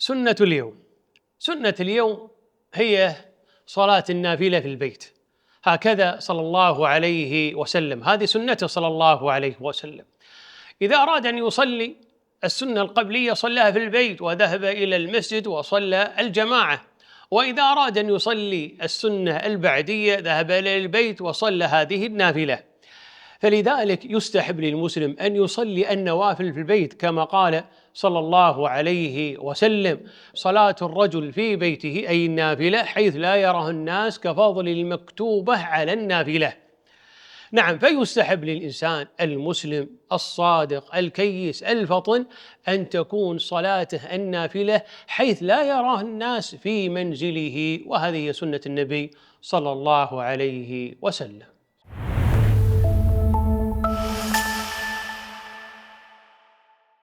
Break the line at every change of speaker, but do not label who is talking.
سنة اليوم. سنة اليوم هي صلاة النافلة في البيت، هكذا صلى الله عليه وسلم، هذه سنته صلى الله عليه وسلم. إذا أراد أن يصلي السنة القبلية صلاها في البيت وذهب إلى المسجد وصلى الجماعة، وإذا أراد أن يصلي السنة البعدية ذهب إلى البيت وصلى هذه النافلة. فلذلك يستحب للمسلم أن يصلي النوافل في البيت كما قال صلى الله عليه وسلم: صلاة الرجل في بيته أي النافلة حيث لا يراه الناس كفضل المكتوبة على النافلة. نعم، فيستحب للإنسان المسلم الصادق الكيس الفطن أن تكون صلاته النافلة حيث لا يراه الناس في منزله، وهذه سنة النبي صلى الله عليه وسلم.